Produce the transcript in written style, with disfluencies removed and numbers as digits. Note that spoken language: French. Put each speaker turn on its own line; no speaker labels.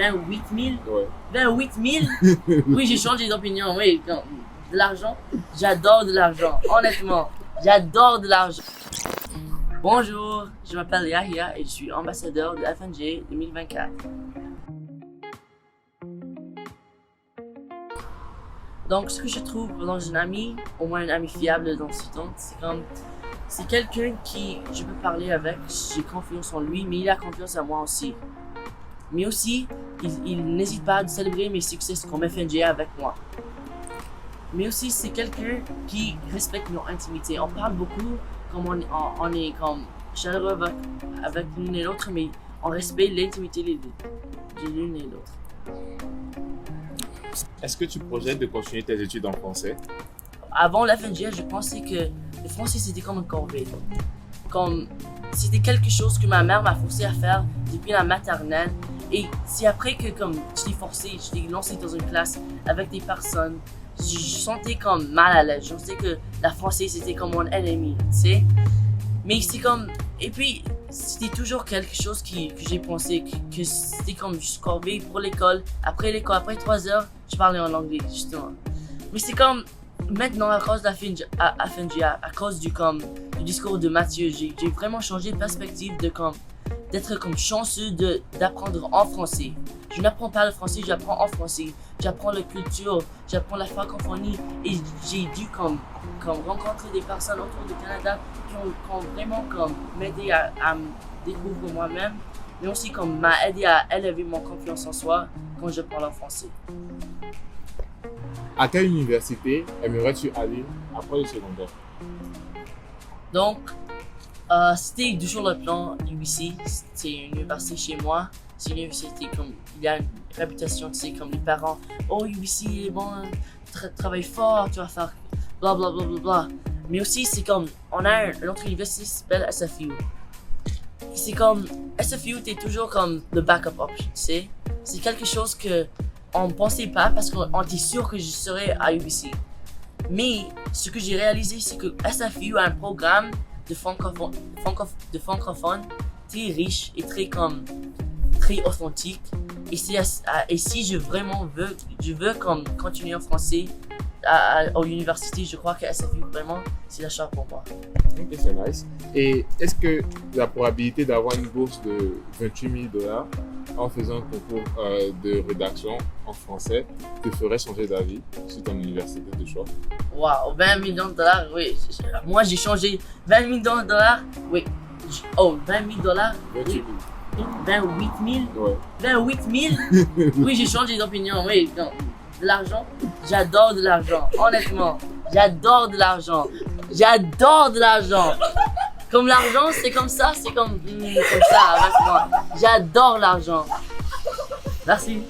28 000?
Ouais.
28 000? Oui, j'ai changé d'opinion, oui. De l'argent, j'adore de l'argent, honnêtement. J'adore de l'argent. Bonjour, je m'appelle Yahya et je suis ambassadeur de FNJ 2024. Donc, ce que je trouve dans un ami, au moins un ami fiable dans ce temps, c'est quelqu'un qui je peux parler avec, j'ai confiance en lui, mais il a confiance en moi aussi. Mais aussi, il n'hésite pas à célébrer mes succès comme FNJ avec moi. Mais aussi, c'est quelqu'un qui respecte nos intimités. On parle beaucoup comme on est comme chaleureux avec l'une et l'autre, mais on respecte l'intimité de l'une et l'autre.
Est-ce que tu projettes de continuer tes études en français?
Avant l'FNJ, je pensais que le français c'était comme une corvée. Comme c'était quelque chose que ma mère m'a forcé à faire depuis la maternelle. Et c'est après que comme je l'ai forcé, je l'ai lancé dans une classe avec des personnes. Je sentais comme mal à l'aise. Je sentais que la français c'était comme mon ennemi, tu sais. Mais c'est comme... Et puis, c'était toujours quelque chose que j'ai pensé, que c'était comme juste corvée pour l'école. Après l'école, après 3 heures, je parlais en anglais, justement. Mais c'est comme... Maintenant, à cause de la FNJ, à cause du discours de Mathieu, j'ai vraiment changé de perspective d'être comme chanceux d'apprendre en français. Je n'apprends pas le français, j'apprends en français. J'apprends la culture, j'apprends la francophonie et j'ai dû comme rencontrer des personnes autour du Canada qui ont vraiment m'aider à me découvrir moi-même, mais aussi m'a aidé à élever mon confiance en soi quand je parle en français.
À quelle université aimerais-tu aller après le secondaire?
Donc, c'était toujours le plan UBC, c'est une université chez moi. C'est une université il y a une réputation, tu sais, comme les parents. Oh, UBC est bon, travaille fort, tu vas faire bla bla bla bla bla. Mais aussi, c'est on a une autre université qui s'appelle SFU. C'est SFU, t'es toujours comme le backup option, tu sais. C'est quelque chose que on ne pensait pas parce qu'on était sûr que je serais à UBC. Mais ce que j'ai réalisé, c'est que SFU a un programme de francophones très riche et très authentique. Et si je veux continuer en français à l'université, je crois que SFU vraiment c'est la chose pour moi.
Ok, c'est nice. Et est-ce que la probabilité d'avoir une bourse de 28 000 $ en faisant un concours de rédaction en français te ferait changer d'avis sur ton université de choix?
Waouh, 20 millions de dollars, oui. Moi j'ai changé 20 millions de dollars, oui. Oh, 20 000 $,
28 000.
28 000?
Ouais.
28 000? Oui, j'ai changé d'opinion, oui. Non. De l'argent, j'adore de l'argent, honnêtement. J'adore de l'argent. J'adore de l'argent. Comme l'argent, c'est comme ça avec moi. J'adore l'argent. Merci.